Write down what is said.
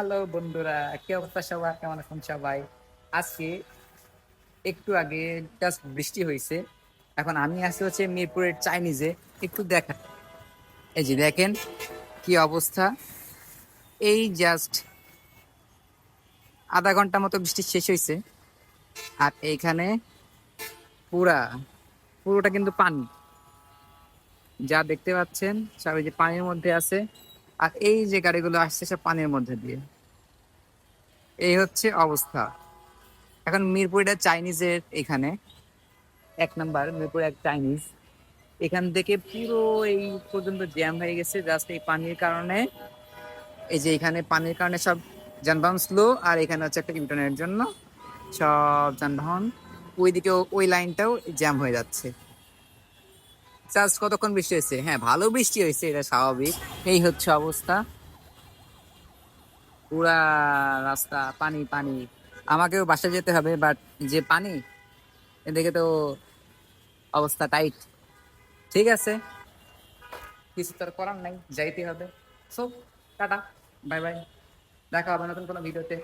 Hello বন্ধুরা, কি অবস্থা সবার? কেমন আছেন সবাই? আজকে একটু আগে জাস্ট বৃষ্টি হয়েছে। এখন আমি আছি হচ্ছে মিরপুরের চাইনিজে। একটু দেখা, এই যে দেখেন কি অবস্থা। এই জাস্ট আধা ঘন্টা মতো বৃষ্টি শেষ হয়েছে, আর এইখানে পুরা পুরোটা কিন্তু পানি। যা দেখতে পাচ্ছেন সব এই যে পানির মধ্যে আছে, আর এই যে গাড়িগুলো আসছে সব পানির মধ্যে দিয়ে। এই হচ্ছে অবস্থা। এখন মিরপুরটা চাইনিজের এখানে এক নাম্বার, মিরপুর এক চাইনিজ। এখান থেকে পুরো এই পর্যন্ত জ্যাম হয়ে গেছে জাস্ট এই পানির কারণে। এই যে এখানে পানির কারণে সব যানবাহন স্লো, আর এখানে হচ্ছে একটা ইন্টারনেটের জন্য সব যানবাহন ওইদিকে ওই লাইনটাও জ্যাম হয়ে যাচ্ছে। জাস্ট কতক্ষণ বৃষ্টি হয়েছে? হ্যাঁ, ভালো বৃষ্টি হয়েছে, এটা স্বাভাবিক। এই হচ্ছে অবস্থা, পুরা রাস্তা পানি পানি। আমাকেও বাসায় যেতে হবে, বাট যে পানি, এদিকে তো অবস্থা টাইট। ঠিক আছে, কিছু তো আর করার নাই, যাইতে হবে। সো টাটা, বাই বাই, দেখা হবে নতুন কোনো ভিডিওতে।